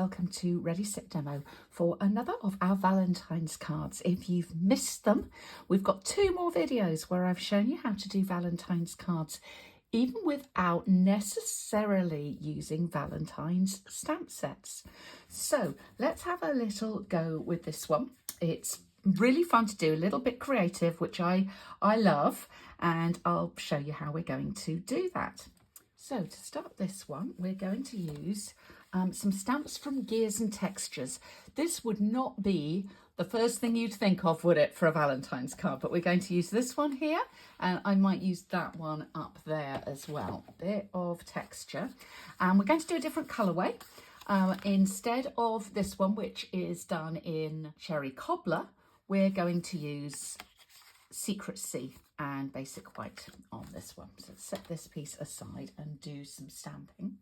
welcome to Ready Set Demo for another of our Valentine's cards. If you've missed them, we've got 2 more videos where I've shown you how to do Valentine's cards even without necessarily using Valentine's stamp sets. So let's have a little go with this one. It's really fun to do, a little bit creative, which I love, and I'll show you how we're going to do that. So to start this one, we're going to use some stamps from Gears and Textures. This would not be the first thing you'd think of, would it, for a Valentine's card? But we're going to use this one here, and I might use that one up there as well. A bit of texture. And we're going to do a different colourway. Instead of this one, which is done in Cherry Cobbler, we're going to use Secret Sea and Basic White on this one. So let's set this piece aside and do some stamping.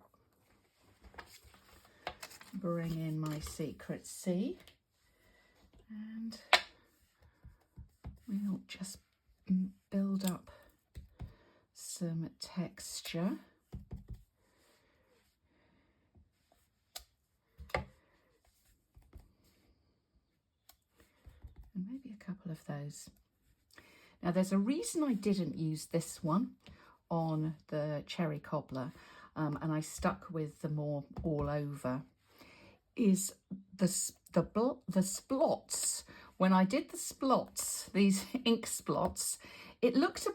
Bring in my Secret Sea, and we'll just build up some texture. And maybe a couple of those. Now there's a reason I didn't use this one on the Cherry Cobbler, and I stuck with the more all over, is the splots. When I did the splots, these ink splots, it looked a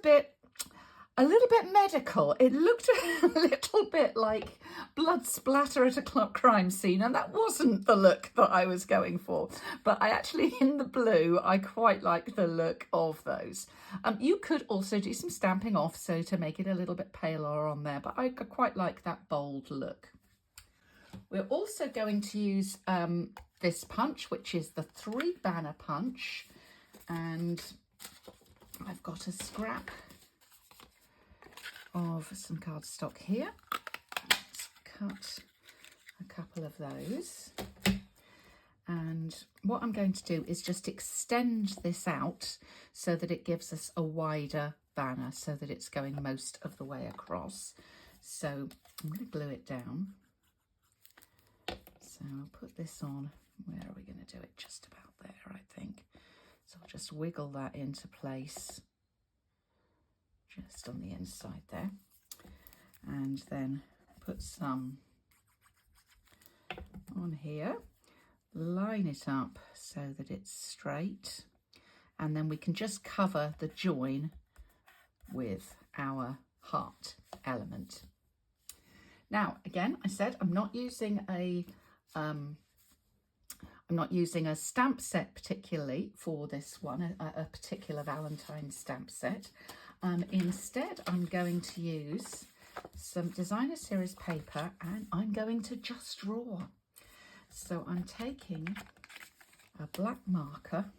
little bit medical. It looked a little bit like blood splatter at a crime scene, and that wasn't the look that I was going for. But I actually, in the blue, I quite like the look of those. You could also do some stamping off, so to make it a little bit paler on there, but I quite like that bold look. We're also going to use this punch, which is the 3 banner punch, and I've got a scrap of some cardstock here. Let's cut a couple of those, and what I'm going to do is just extend this out so that it gives us a wider banner, so that it's going most of the way across. So I'm going to glue it down. So I'll put this on, where are we going to do it? Just about there, I think. So I'll just wiggle that into place, just on the inside there. And then put some on here, line it up so that it's straight. And then we can just cover the join with our heart element. Now, again, I said I'm not using a stamp set particularly for this one, a particular Valentine's stamp set. Instead, I'm going to use some designer series paper, and I'm going to just draw. So I'm taking a black marker,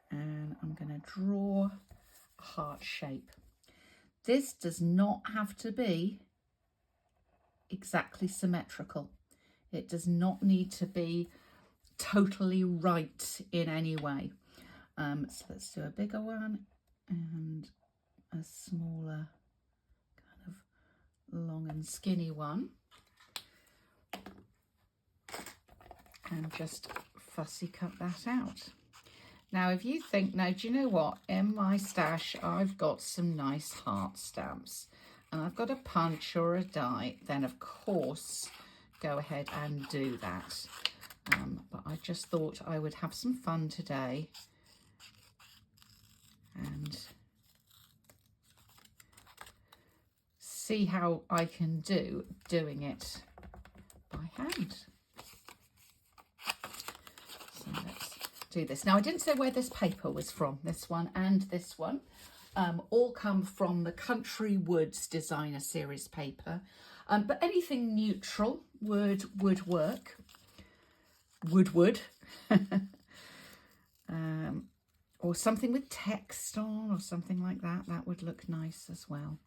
and I'm going to draw a heart shape. This does not have to be exactly symmetrical. It does not need to be totally right in any way. So let's do a bigger one and a smaller, kind of long and skinny one, and just fussy cut that out. Now, if you think, now, do you know what? In my stash, I've got some nice heart stamps, and I've got a punch or a die, then of course, go ahead and do that. But I just thought I would have some fun today and see how I can do doing it by hand. So let's do this. Now, I didn't say where this paper was from. This one and this one all come from the Country Woods designer series paper, but anything neutral would work. Would or something with text on, or something like that. That would look nice as well.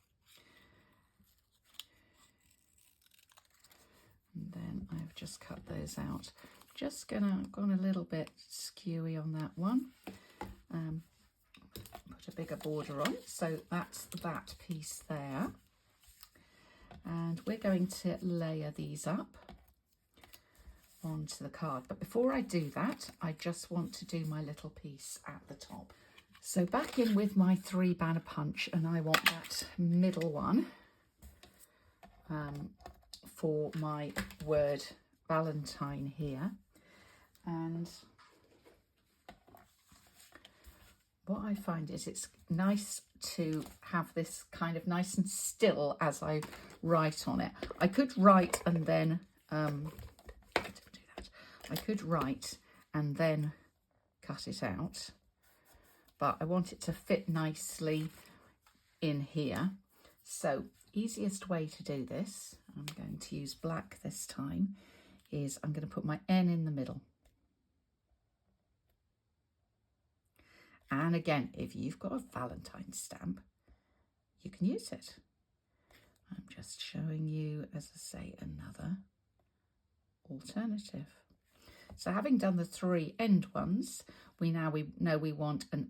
And then I've just cut those out. Just gone a little bit skewy on that one. Put a bigger border on, so that's that piece there. And we're going to layer these up onto the card. But before I do that, I just want to do my little piece at the top. So back in with my 3 banner punch, and I want that middle one for my word Valentine here. And what I find is it's nice to have this kind of nice and still as I write on it. I could write and then, don't do that. I could write and then cut it out, but I want it to fit nicely in here. So easiest way to do this, I'm going to use black this time, is I'm going to put my N in the middle. And again, if you've got a Valentine's stamp, you can use it. I'm just showing you, as I say, another alternative. So having done the 3 end ones, we know we want an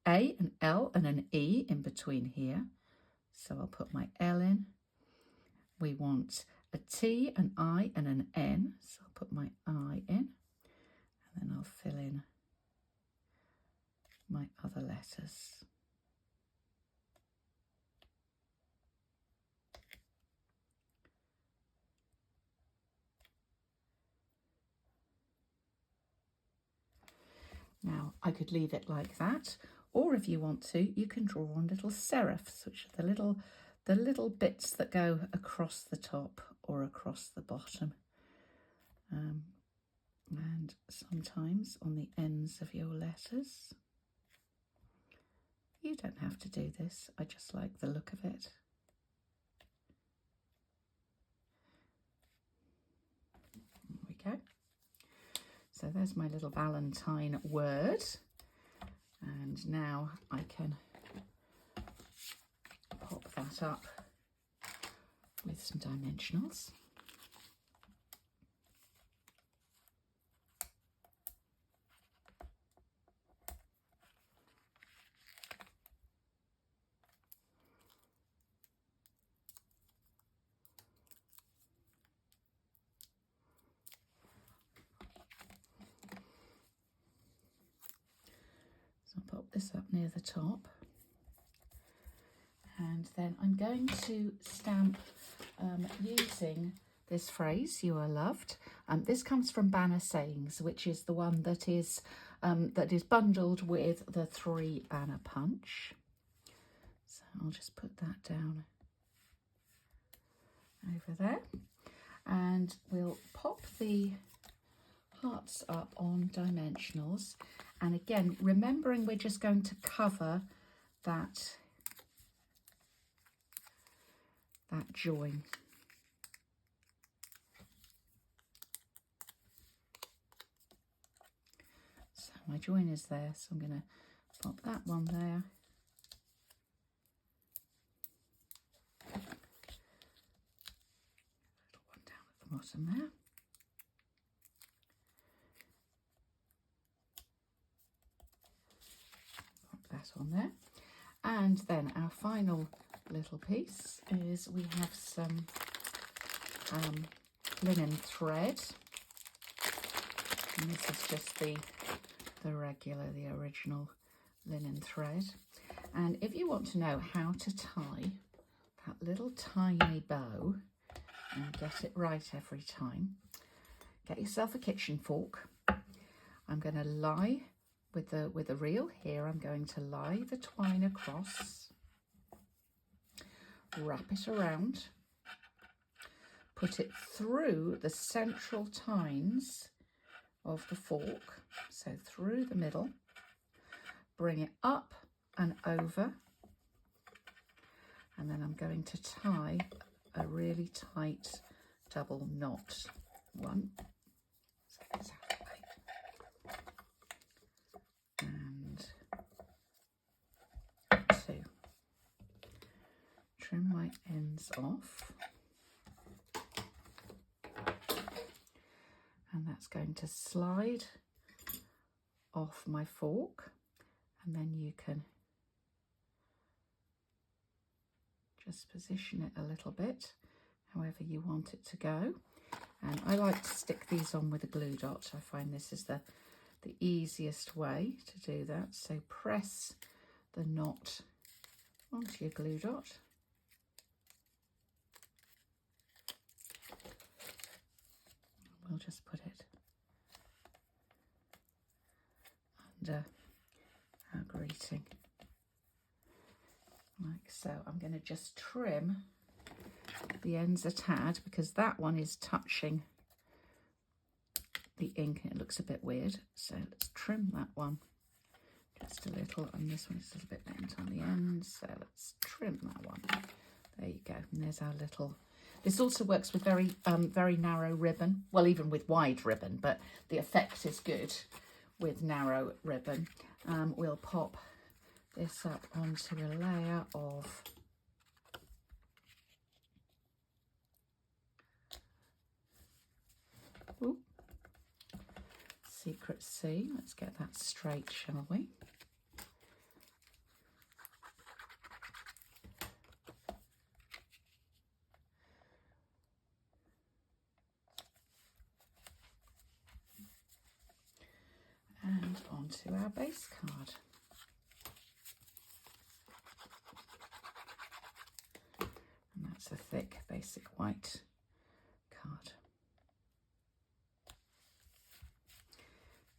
A, an L and an E in between here. So I'll put my L in. We want a T, an I and an N. So I'll put my I in, and then I'll fill in my other letters. Now I could leave it like that, or if you want to, you can draw on little serifs, which are the little bits that go across the top or across the bottom. And sometimes on the ends of your letters. You don't have to do this, I just like the look of it. There we go. So there's my little Valentine word. And now I can pop that up with some dimensionals. So I'll pop this up near the top, and then I'm going to stamp using this phrase, "You are loved." This comes from Banner Sayings, which is the one that is bundled with the 3 banner punch. So I'll just put that down over there, and we'll pop the hearts up on dimensionals. And again, remembering we're just going to cover that join. So my join is there, so I'm going to pop that one there. Little one down at the bottom there. That on there. And then our final little piece is we have some linen thread, and this is just the original linen thread. And if you want to know how to tie that little tiny bow and get it right every time, get yourself a kitchen fork. I'm going to lie with the reel here, I'm going to lie the twine across, wrap it around, put it through the central tines of the fork, so through the middle, bring it up and over, and then I'm going to tie a really tight double knot. 1, so that's out of the way. And 2. Trim my ends off, and that's going to slide off my fork, and then you can just position it a little bit however you want it to go. And I like to stick these on with a glue dot. I find this is the easiest way to do that. So press the knot onto your glue dot. We'll just put it under our greeting like so. I'm going to just trim the ends a tad because that one is touching the ink and it looks a bit weird. So let's trim that one just a little, and this one's a little bit bent on the end, so let's trim that one. There you go, and there's our little. This also works with very narrow ribbon, well, even with wide ribbon, but the effect is good with narrow ribbon. We'll pop this up onto a layer of Secret C. Let's get that straight, shall we? And onto our base card. And that's a thick basic white card.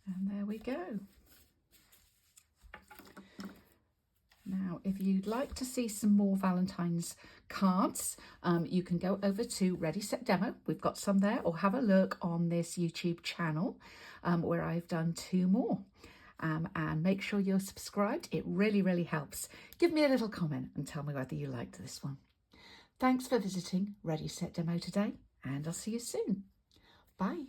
And there we go. Now, if you'd like to see some more Valentine's cards, you can go over to Ready Set Demo. We've got some there, or have a look on this YouTube channel where I've done 2 more. And make sure you're subscribed. It really, really helps. Give me a little comment and tell me whether you liked this one. Thanks for visiting Ready Set Demo today, and I'll see you soon. Bye.